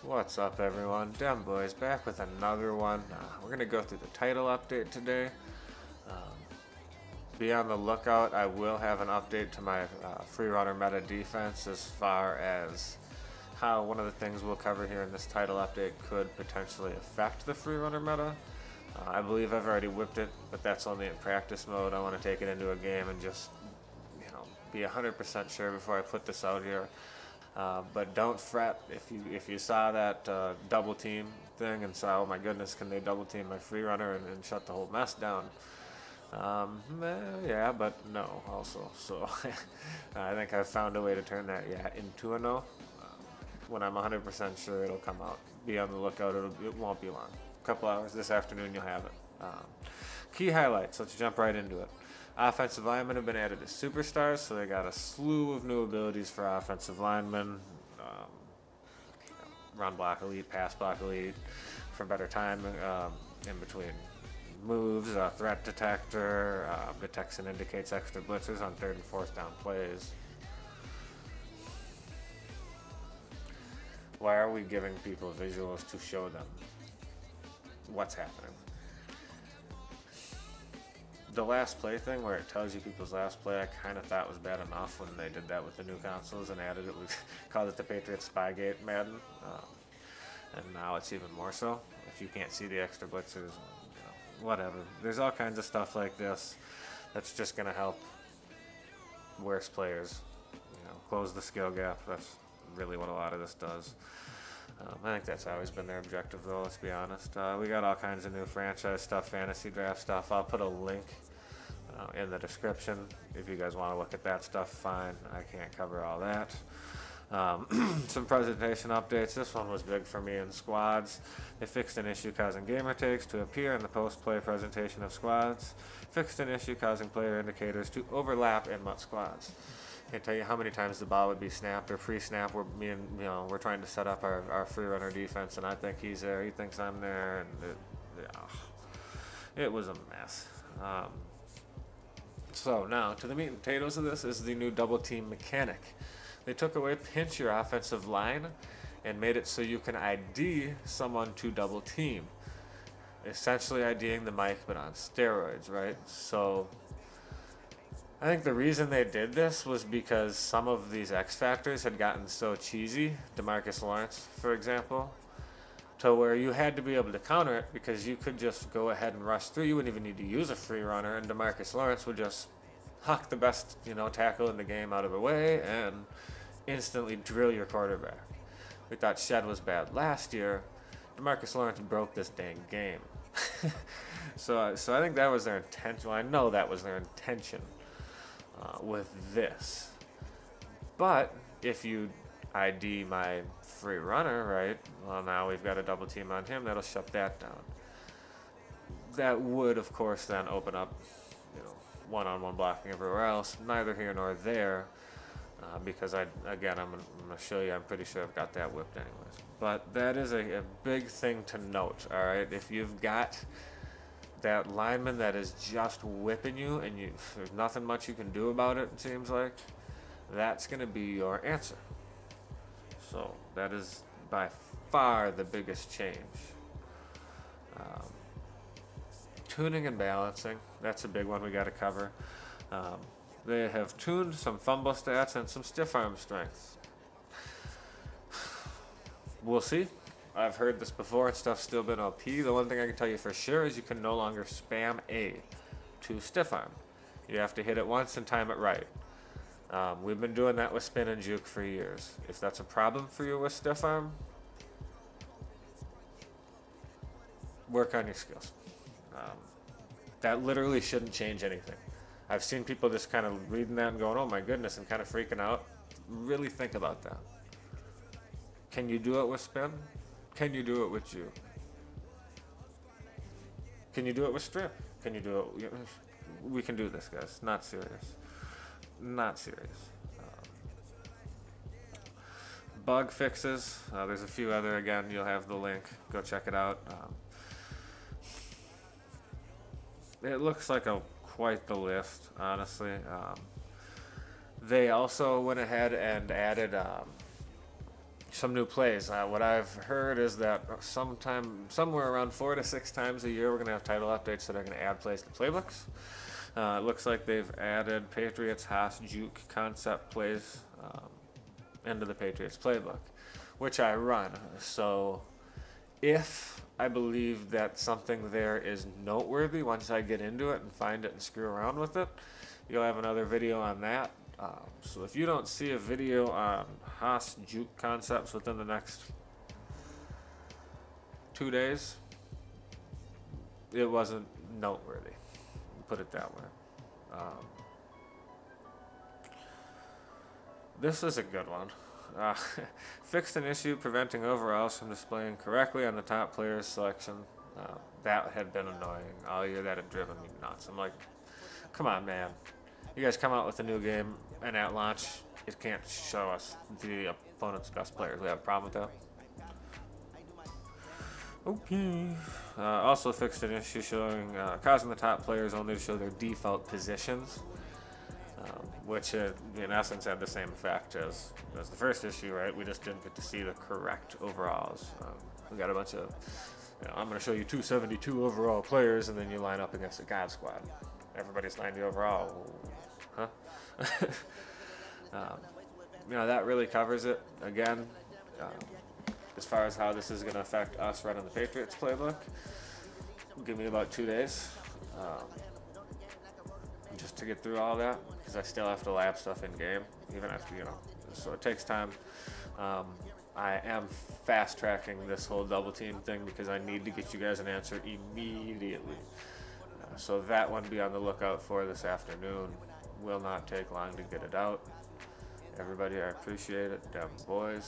What's up, everyone? Dem Boys back with another one. We're going to go through the title update today. Be on the lookout. I will have an update to my free runner meta defense as far as how one of the things we'll cover here in this title update could potentially affect the free runner meta. I believe I've already whipped it, but that's only in practice mode. I want to take it into a game and just, be 100% sure before I put this out here. But don't fret if you saw that double team thing and saw, oh my goodness, can they double team my free runner and shut the whole mess down? Yeah, but no also. So I think I've found a way to turn that yeah into a no. When I'm 100% sure it'll come out. Be on the lookout. It won't be long. A couple hours this afternoon you'll have it. Key highlights. Let's jump right into it. Offensive linemen have been added as superstars, so they got a slew of new abilities for offensive linemen. Run block elite, pass block elite, for better time in between moves. Threat detector detects and indicates extra blitzers on 3rd and 4th down plays. Why are we giving people visuals to show them what's happening? The last play thing where it tells you people's last play, I kind of thought was bad enough when they did that with the new consoles and added it. We called it the Patriots Spygate Madden, and now it's even more so. If you can't see the extra blitzers, whatever. There's all kinds of stuff like this that's just going to help worse players, close the skill gap. That's really what a lot of this does. I think that's always been their objective, though, let's be honest. We got all kinds of new franchise stuff, fantasy draft stuff. I'll put a link in the description. If you guys want to look at that stuff, fine. I can't cover all that. Some presentation updates. This one was big for me in squads. They fixed an issue causing gamer takes to appear in the post-play presentation of squads. Fixed an issue causing player indicators to overlap in MUT squads. Can't tell you how many times the ball would be snapped or pre-snap where we're trying to set up our free runner defense, and I think he's there, he thinks I'm there, and it was a mess. So now to the meat and potatoes of this is the new double team mechanic. They took away pinch your offensive line and made it so you can ID someone to double team. Essentially IDing the mic, but on steroids, right? So I think the reason they did this was because some of these X factors had gotten so cheesy, DeMarcus Lawrence, for example, to where you had to be able to counter it because you could just go ahead and rush through. You wouldn't even need to use a free runner, and DeMarcus Lawrence would just huck the best, tackle in the game out of the way and instantly drill your quarterback. We thought Shed was bad last year. DeMarcus Lawrence broke this dang game. So I think that was their intention. Well, I know that was their intention. With this, but if you ID my free runner, right, well, now we've got a double team on him, that'll shut that down. That would, of course, then open up, one-on-one blocking everywhere else. Neither here nor there, because I'm going to show you, I'm pretty sure I've got that whipped anyways. But that is a big thing to note, all right? If you've got that lineman that is just whipping you and there's nothing much you can do about it seems like, that's going to be your answer. So that is by far the biggest change. Tuning and balancing, that's a big one we got to cover. They have tuned some fumble stats and some stiff arm strength. We'll see. I've heard this before, and stuff's still been OP. The one thing I can tell you for sure is you can no longer spam A to stiff arm. You have to hit it once and time it right. We've been doing that with spin and juke for years. If that's a problem for you with stiff arm, work on your skills. That literally shouldn't change anything. I've seen people just kind of reading that and going, oh my goodness, and kind of freaking out. Really think about that. Can you do it with spin? Can you do it with juke? Can you do it with strip? Can you do it? We can do this, guys. Not serious. Not serious. Bug fixes. There's a few other, again, you'll have the link. Go check it out. It looks like quite the list, honestly. They also went ahead and added some new plays. What I've heard is that somewhere around 4 to 6 times a year, we're going to have title updates that are going to add plays to playbooks. It looks like they've added Patriots, Haas, Juke concept plays into the Patriots playbook, which I run. So if I believe that something there is noteworthy, once I get into it and find it and screw around with it, you'll have another video on that. So if you don't see a video on Haas Juke concepts within the next 2 days, it wasn't noteworthy. Put it that way. This is a good one. Fixed an issue preventing overalls from displaying correctly on the top player's selection. That had been annoying all year. That had driven me nuts. I'm like, come on, man. You guys come out with a new game, and at launch, it can't show us the opponent's best players. We have a problem with that? Okay. Also fixed an issue causing the top players only to show their default positions, which in essence had the same effect as the first issue, right? We just didn't get to see the correct overalls. We got a bunch of, I'm going to show you 272 overall players, and then you line up against a God Squad. Everybody's 90 overall. Huh? That really covers it. Again, as far as how this is going to affect us running the Patriots playbook, give me about 2 days just to get through all that, because I still have to lab stuff in game, even after, so it takes time. I am fast tracking this whole double team thing because I need to get you guys an answer immediately. So that one, be on the lookout for this afternoon. Will not take long to get it out. Everybody, I appreciate it. Them boys.